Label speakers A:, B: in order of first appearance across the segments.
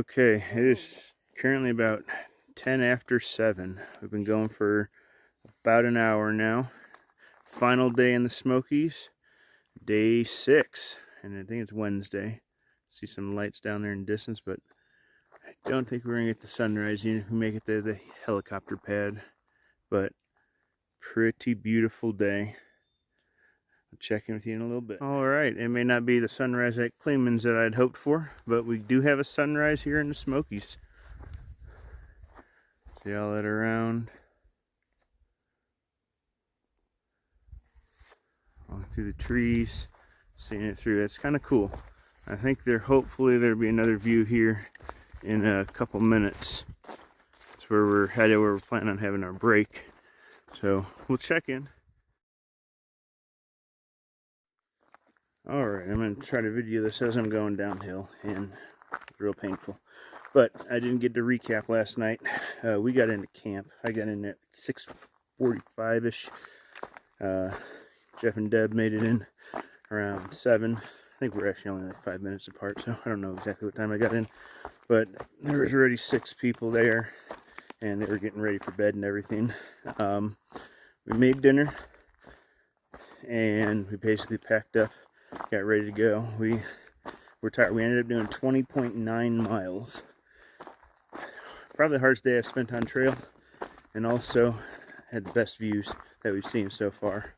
A: Okay, it is currently about 10 after 7. We've been going for about an hour now. Final day in the Smokies, day 6, and I think it's Wednesday. See some lights down there in the distance, but I don't think we're going to get the sunrise. You can make it to the helicopter pad, but pretty beautiful day. I'll check in with you in a little bit. All right, it may not be the sunrise at Cleeman's that I'd hoped for, but we do have a sunrise here in the Smokies. See all that around. All through the trees, seeing it through. It's kind of cool. I think hopefully there'll be another view here in a couple minutes. That's where we're headed, where we're planning on having our break. So we'll check in. Alright, I'm going to try to video this as I'm going downhill, and it's real painful. But I didn't get to recap last night. We got into camp. I got in at 6:45-ish. Jeff and Deb made it in around 7. I think we're actually only like 5 minutes apart, so I don't know exactly what time I got in. But there was already 6 people there, and they were getting ready for bed and everything. We made dinner, and we basically packed up, got ready to go. We were tired. We ended up doing 20.9 miles. Probably the hardest day I've spent on trail, and also had the best views that we've seen so far.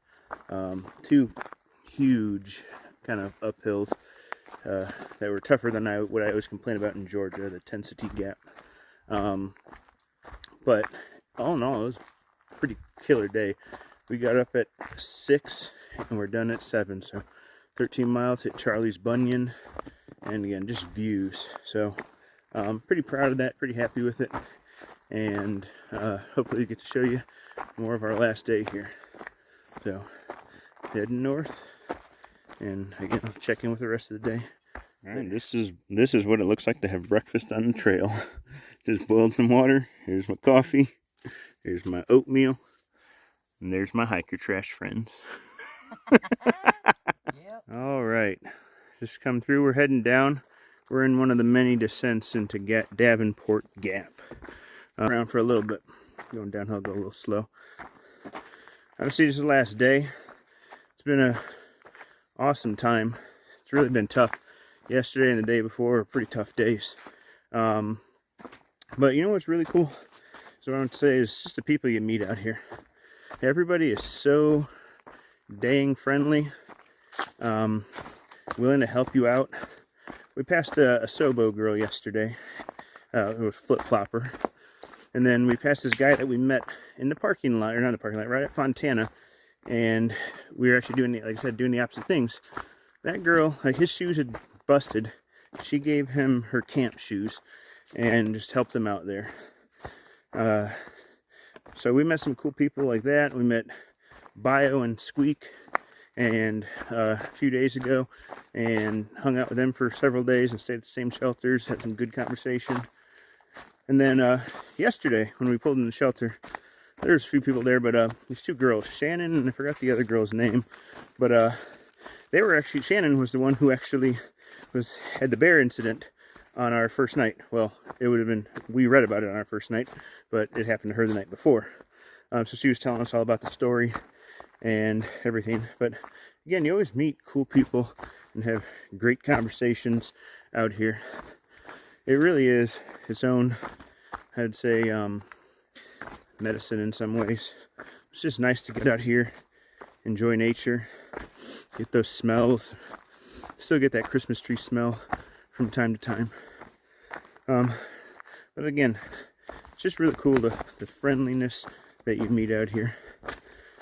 A: 2 huge kind of uphills that were tougher than what I always complain about in Georgia, the Tensity Gap. But all in all, it was a pretty killer day. We got up at 6 and we're done at 7, so 13 miles, hit Charlie's Bunyan, and again, just views. So I'm pretty proud of that, pretty happy with it, and hopefully we get to show you more of our last day here. So heading north, and again, I'll check in with the rest of the day. All right, this is what it looks like to have breakfast on the trail. Just boiled some water. Here's my coffee. Here's my oatmeal, and there's my hiker trash friends. Yep. All right, just come through. We're heading down. We're in one of the many descents into Davenport Gap. Around for a little bit. Going downhill, go a little slow. Obviously, this is the last day. It's been an awesome time. It's really been tough. Yesterday and the day before were pretty tough days. But you know what's really cool? So what I want to say is just the people you meet out here. Everybody is so dang friendly, willing to help you out. We passed a Sobo girl yesterday. It was flip-flopper. And then we passed this guy that we met in the parking lot, or not the parking lot, right at Fontana. And we were actually doing, like I said, doing the opposite things. That girl, like his shoes had busted. She gave him her camp shoes and just helped him out there. So we met some cool people like that. We met Bio and Squeak and a few days ago, and hung out with them for several days and stayed at the same shelters, had some good conversation. And then yesterday, when we pulled in the shelter, there was a few people there, but these 2 girls, Shannon, and I forgot the other girl's name, but they were actually, Shannon was the one who actually had the bear incident on our first night. Well, it would have been, we read about it on our first night, but it happened to her the night before. So she was telling us all about the story and everything. But again, you always meet cool people and have great conversations out here. It really is its own, I'd say, medicine in some ways. It's just nice to get out here, enjoy nature, get those smells. Still get that Christmas tree smell from time to time. But again, it's just really cool, the friendliness that you meet out here.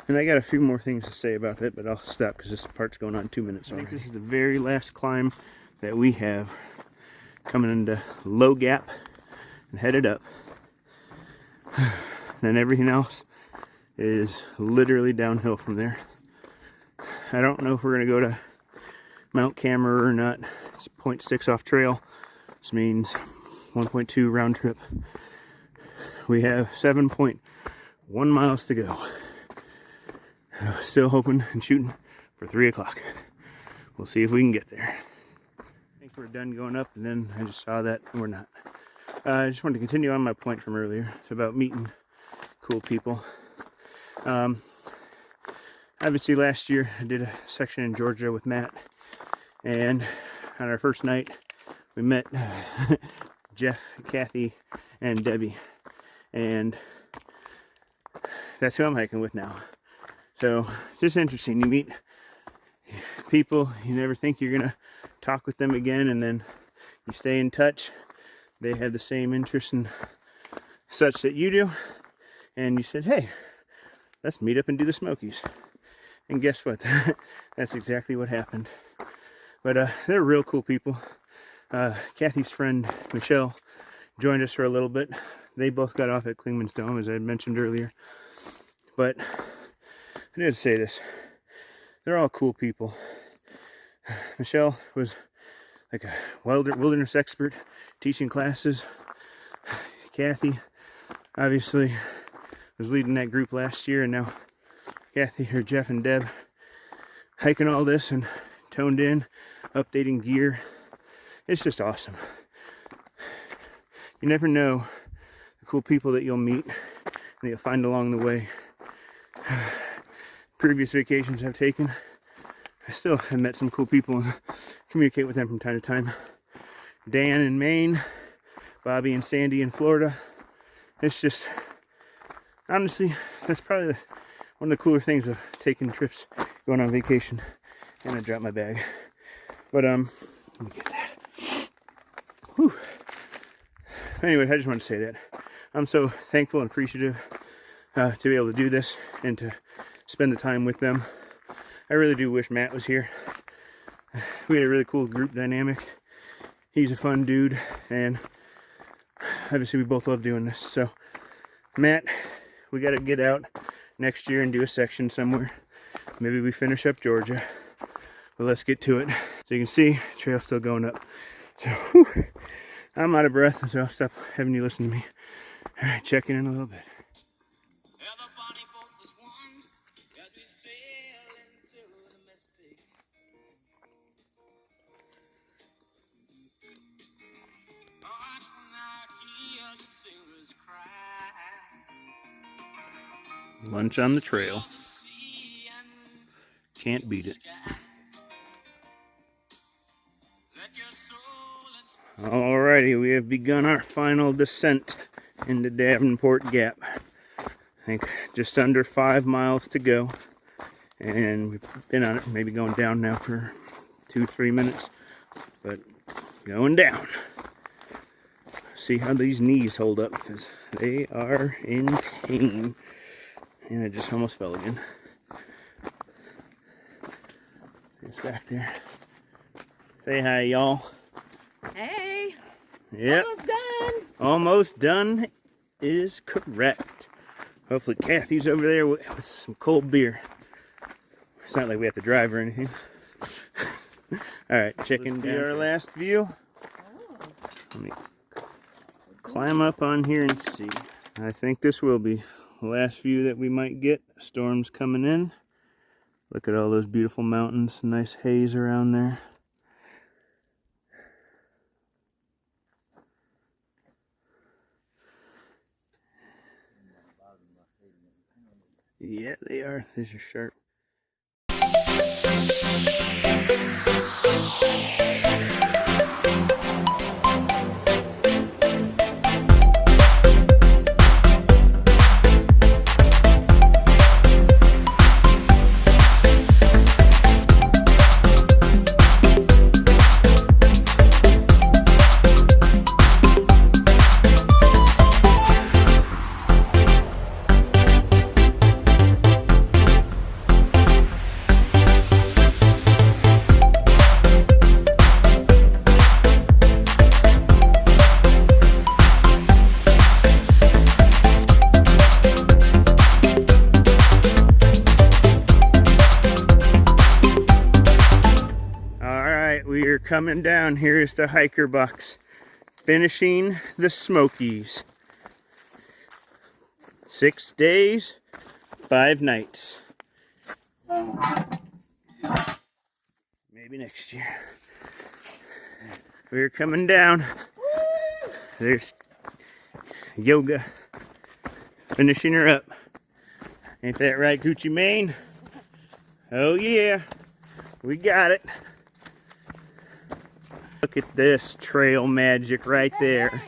A: And I got a few more things to say about that, but I'll stop because this part's going on 2 minutes already. I think this is the very last climb that we have, coming into Low Gap and headed up. Then everything else is literally downhill from there. I don't know if we're going to go to Mount Camera or not. It's 0.6 off trail. This means 1.2 round trip. We have 7.1 miles to go. Still hoping and shooting for 3 o'clock. We'll see if we can get there. think we're done going up, and then I just saw that we're not. I just wanted to continue on my point from earlier. It's about meeting cool people. Obviously last year I did a section in Georgia with Matt, and on our first night we met Jeff, Kathy, and Debbie, and that's who I'm hiking with now. So just interesting. You meet people you never think you're gonna talk with them again, and then you stay in touch. They have the same interests and such that you do, and you said, hey, let's meet up and do the Smokies. And guess what? That's exactly what happened. But they're real cool people. Kathy's friend Michelle joined us for a little bit. They both got off at Klingman's Dome, as I had mentioned earlier. But I did say this. They're all cool people. Michelle was like a wilderness expert, teaching classes. Kathy, obviously, was leading that group last year, and now Kathy, or Jeff and Deb, hiking all this and toned in, updating gear. It's just awesome. You never know the cool people that you'll meet and that you'll find along the way. Previous vacations I've taken, I still have met some cool people and communicate with them from time to time. Dan in Maine, Bobby and Sandy in Florida. It's just, honestly, that's probably one of the cooler things of taking trips, going on vacation. And I dropped my bag. But, let me get that. Whew. Anyway, I just wanted to say that. I'm so thankful and appreciative to be able to do this and to spend the time with them. I really do wish Matt was here. We had a really cool group dynamic. He's a fun dude, and obviously we both love doing this. So, Matt, we got to get out next year and do a section somewhere. Maybe we finish up Georgia. But let's get to it. So you can see, trail's still going up. So, whew, I'm out of breath, so I'll stop having you listen to me. All right, checking in a little bit. Lunch on the trail. Can't beat it. Alrighty, we have begun our final descent into Davenport Gap. I think just under 5 miles to go. And we've been on it, maybe going down now for 2-3 minutes. But going down. See how these knees hold up, because they are in pain. And I just almost fell again. It's back there. Say hi, y'all.
B: Hey.
A: Yep.
B: Almost done.
A: Almost done is correct. Hopefully Kathy's over there with some cold beer. It's not like we have to drive or anything. Alright, checking down our last view.
B: Oh.
A: Let me climb up on here and see. I think this will be the last view that we might get. Storm's coming in. Look at all those beautiful mountains. Nice haze around there. Yeah, they are. These are sharp. We're coming down. Here's the hiker box. Finishing the Smokies. 6 days, 5 nights. Maybe next year. We're coming down. There's Yoga finishing her up. Ain't that right, Gucci Mane? Oh yeah, we got it. Look at this trail magic right there.